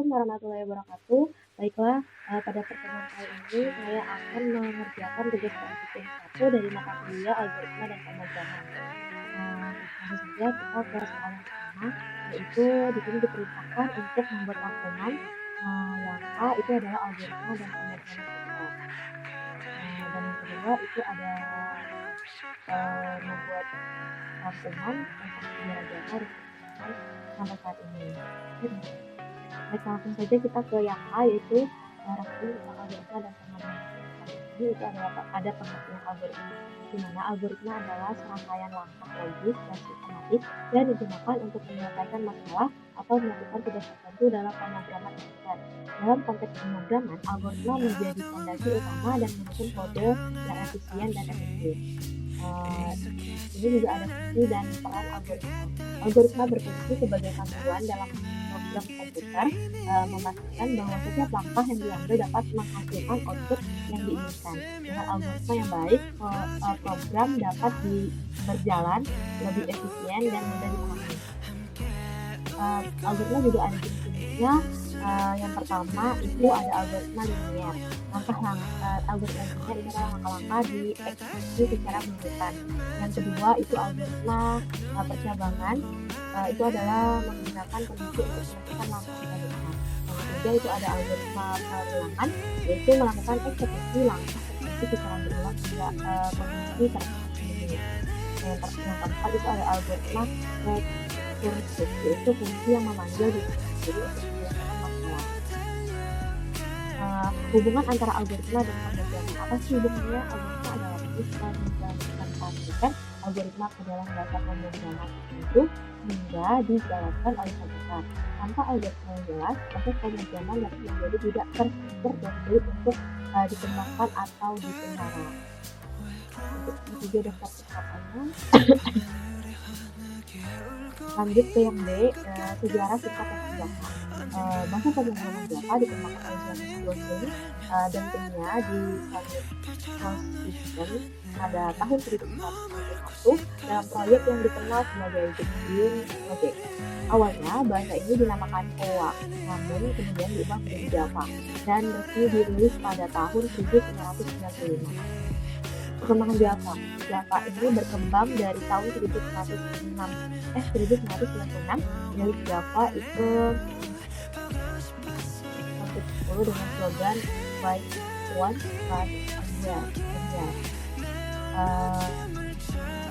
warahmatullahi wabarakatuh. Baiklah, pada pertemuan kali ini saya akan mengerjakan tugas praktikum 1 dari mata kuliah algoritma dan pemrograman. Langsung saja kita ke soal yang pertama, yaitu di sini diperintahkan untuk membuat rangkuman, yang A itu adalah algoritma dan pemrograman dasar. Dan yang kedua itu ada membuat rangkuman tentang sejarah Java dan perkembangan sampai saat ini. Baik, langsung saja kita ke yang A, yaitu rangkuman tentang algoritma dan pemrograman. Ini itu ada pengertian algoritma, di mana algoritma adalah serangkaian langkah logis dan sistematis yang digunakan untuk menyelesaikan masalah atau melakukan tugas tertentu dalam pemrograman komputer. Dalam konteks pemrograman, algoritma menjadi fondasi utama dan menyusun kode yang efisien dan efektif. Ini juga ada fungsi dan peran algoritma. Algoritma berfungsi sebagai panduan dalam program komputer, memastikan bahwa setiap langkah yang diambil dapat menghasilkan output yang diinginkan. Dengan algoritma yang baik, program dapat berjalan lebih efisien dan mudah dipahami. Algoritma juga ada jenis-jenisnya. Yang pertama itu ada algoritma linear. Algoritma linear ini adalah langkah-langkah dieksekusi secara berurutan. Yang kedua itu algoritma percabangan. Itu adalah menggunakan kondisi untuk menentukan langkah selanjutnya. Yang ketiga itu ada algoritma perulangan, yaitu melakukan eksekusi langkah tertentu secara berulang hingga kondisi terpenuhi. Yang keempat itu ada algoritma rekursiv, yaitu fungsi yang memanggil diri sendiri untuk menyelesaikan masalah. Hubungan antara algoritma dan pemrograman, apa sih hubungannya? Algoritma adalah proses mengimplementasikan algoritma ke dalam dasar pemrograman tertentu hingga dijalankan oleh komputer. Tanpa algoritma yang jelas, proses pemrograman dapat menjadi tidak terstruktur dan sulit untuk dikembangkan atau dipelihara. Untuk ketiga daftar perkataannya. Lanjut ke yang B, sejarah singkat tentang Java. Bahasa pemrograman Java dikembangkan oleh John Gosling dan timnya di Sun System pada tahun 1991 dalam proyek yang dikenal sebagai Debian Project. Awalnya bahasa ini dinamakan Koa, namun kemudian diubah menjadi Java dan resmi dirilis pada tahun 1995. Perkembangan Java ini berkembang dari tahun 1996 dari Java itu 10 dengan slogan Write Once, Write Again.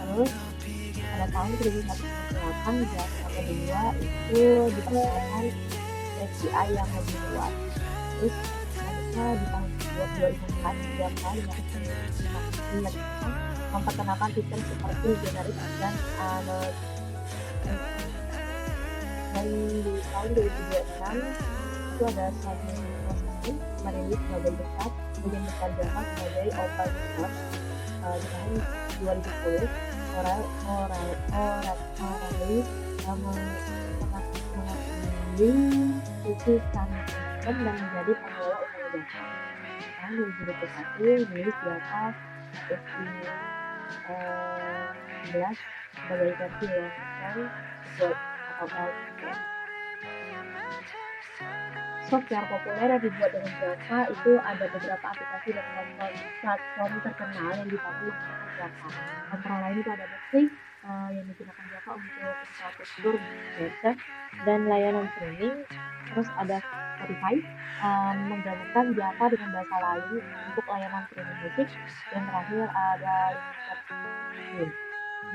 Terus pada tahun 1998 Java kedua itu diperkenalkan API yang lebih luas. Terus selanjutnya di tahun 2004 Java memperkenalkan fitur seperti generate dan di tahun 2026 itu ada satu proses merilis sebagai besar Java sebagai open source. Di tahun 2010 O'Reilly mengakui fungsi sistem dan menjadi pengelola utama Java. Tahun 2021 rilis Java 11 sebagai versi long-term atau LTM. Software populer yang dibuat dengan Java itu ada beberapa aplikasi dan platform terkenal yang dipakai menggunakan Java. Antara lain itu ada Netflix yang digunakan Java untuk infrastruktur browser dan layanan streaming. Terus ada Spotify menggabungkan Java dengan bahasa lain untuk layanan streaming musik. Dan terakhir ada LinkedIn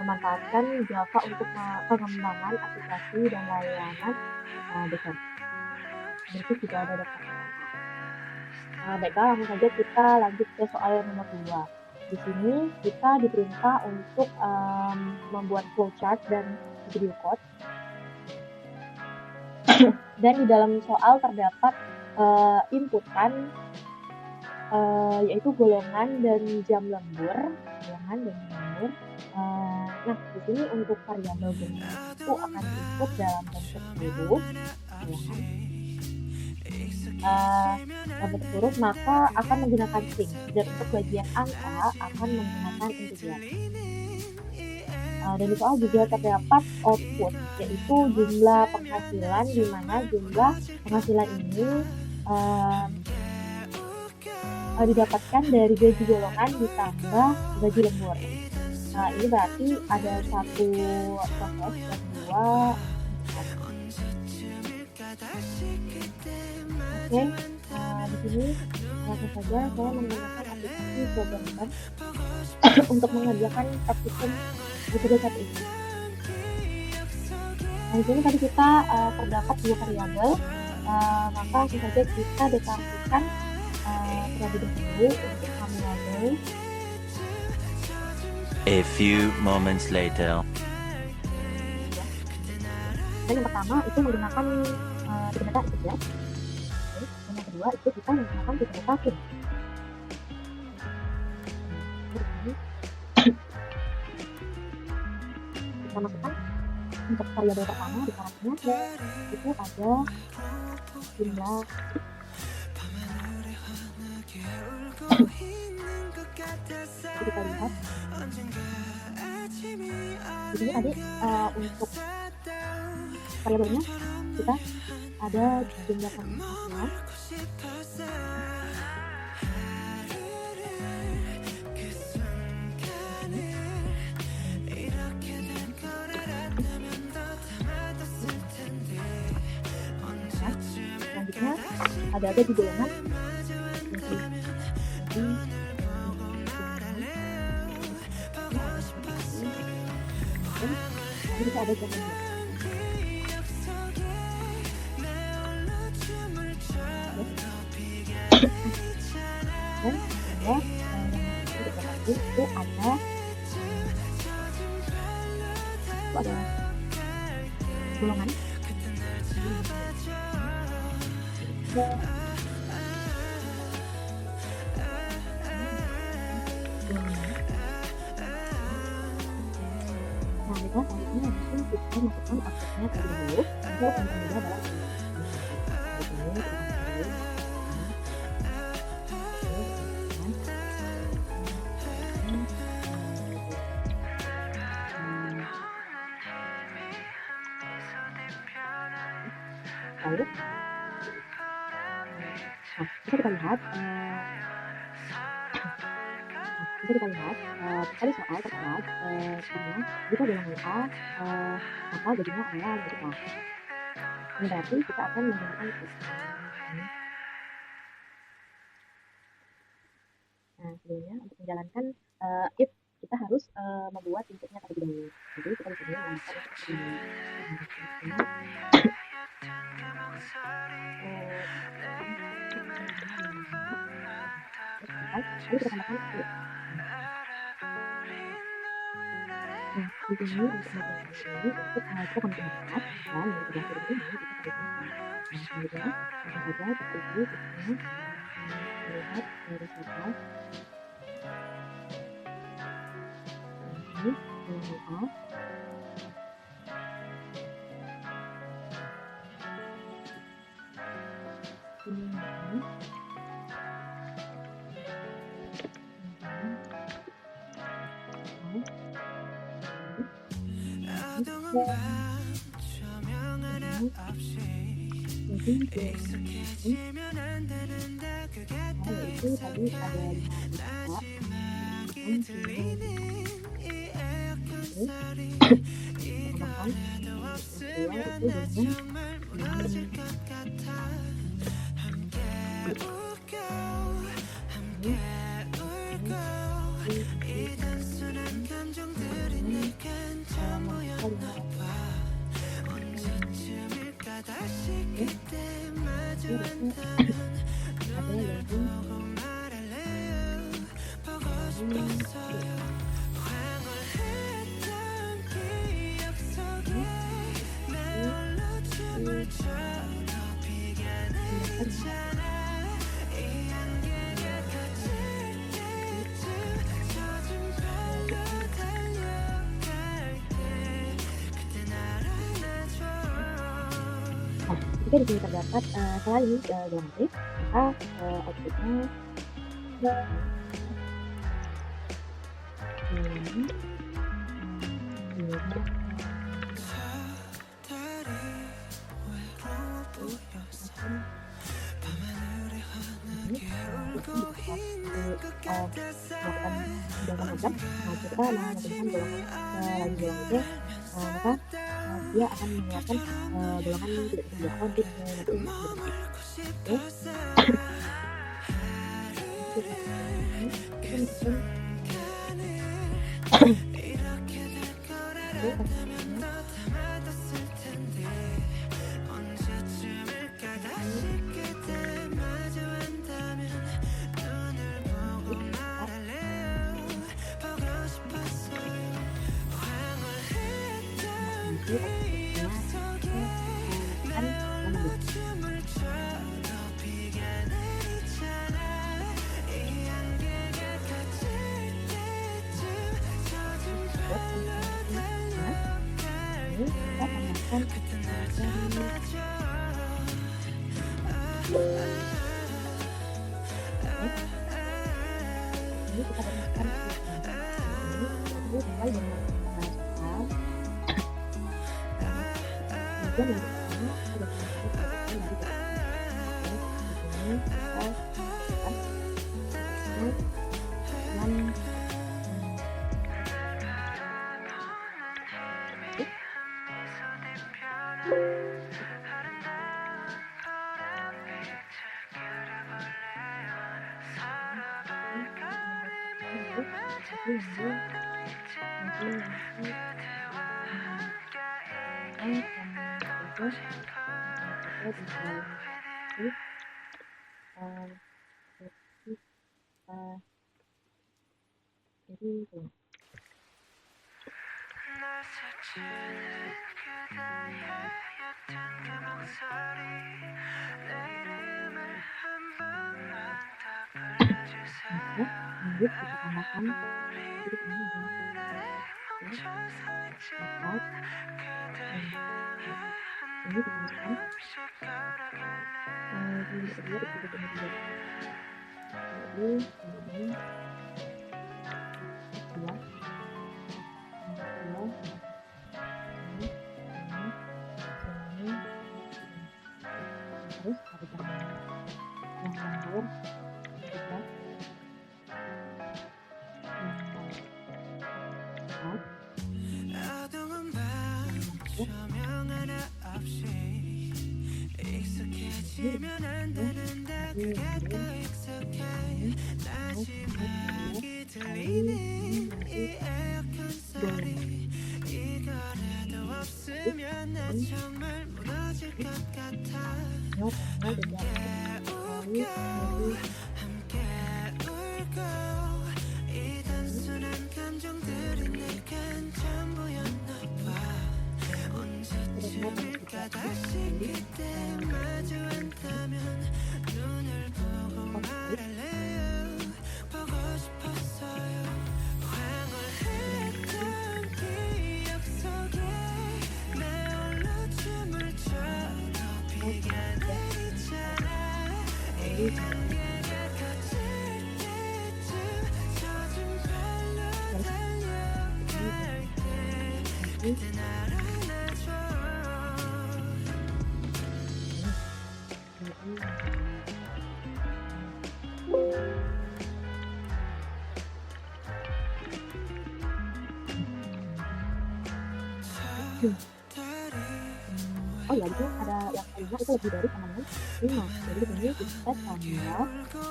memanfaatkan Java untuk pengembangan aplikasi dan layanan besar. Berikut juga ada daftar pertanyaan. Baiklah, langsung saja kita lanjut ke soal nomor 2. Di sini kita diperintah untuk membuat flowchart dan video code. Dan di dalam soal terdapat inputan yaitu golongan dan jam lembur. Nah, di sini untuk variabel golongan itu akan diinput dalam bentuk huruf, dalam bentuk huruf, maka akan menggunakan string, dan untuk bagian angka akan menggunakan integer. Dan di soal juga terdapat output, yaitu jumlah penghasilan, di mana jumlah penghasilan ini didapatkan dari gaji golongan ditambah gaji lembur. Ini berarti ada satu proses dan dua Oke, di sini langsung saja saya menggunakan aplikasi Programmer untuk mengerjakan praktikum metode satu ini. Nah, di sini tadi kita terdapat dua variabel, maka langsung saja kita deklarasikan terlebih dahulu untuk variabel. A few moments later. Dan yang pertama itu menggunakan tiga data itu ya. Dan yang kedua itu kita menggunakan tiga data string. Kita masukkan untuk variabel pertama di karakternya itu ada jumlah kita lihat di sini tadi untuk variabelnya kita ada jumlah penghasilan selanjutnya ada gaji golongan jadi kita ada jumlah dan ada itu ada golongan nah kita selanjutnya mungkin kita masukkan outputnya terlebih dahulu untuk yang kedua adalah lalu bisa kita lihat tadi soal terkait dimana jika golongan A maka gajinya adalah gitu. Ini berarti kita akan menggunakan if. Nah, sebelumnya untuk menjalankan if kita harus membuat inputnya terlebih dahulu. Jadi kita di sini menggunakan lalu kita tambahkan if. Nah, di sini untuk menggunakan ini untuk kita menggunakan dan yang sebelah kiri ini kita tarik. Nah, selanjutnya langsung saja kita isi isinya melihat dari saja ini golongan A ini itu tadi ada 5 Jika di sini terdapat selain golongan C, maka outputnya modelnya melakukan gerakan obat. Nah, jika kita menentukan golongan lagi golongan B, maka dia akan mengeluarkan golongan yang tidak tersedia atau nanti oke. Ini kita tambahkan ini mulai dengan soal kemudian yang pertama ada yang kita ini kita lanjut kita tambahkan jadi ini ini kita masukkan ini kedua jadi ini terus ada yang langgar kita oh ya itu ada yang kelima itu lebih dari kandungan 5, jadi di sini kita tambah lebih ya kita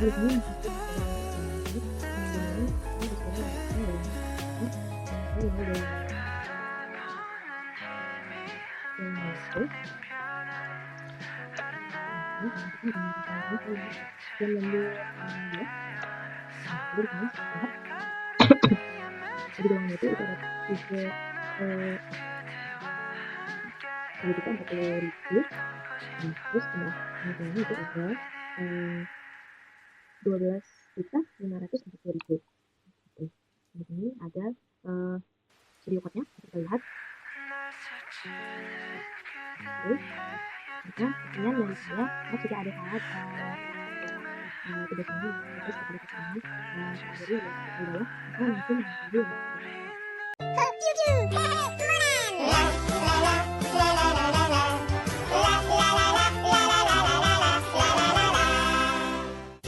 di sini masuk di dalam itu ada tipe pendidikan 40.000. Terus setelah penghasilannya itu ada 12.540.000. Di sini ada video code-nya, kita lihat. Sekian dari saya. Kalau sudah ada salah tidak senang, terus kepada kesalahan, jadi di bawah, mungkin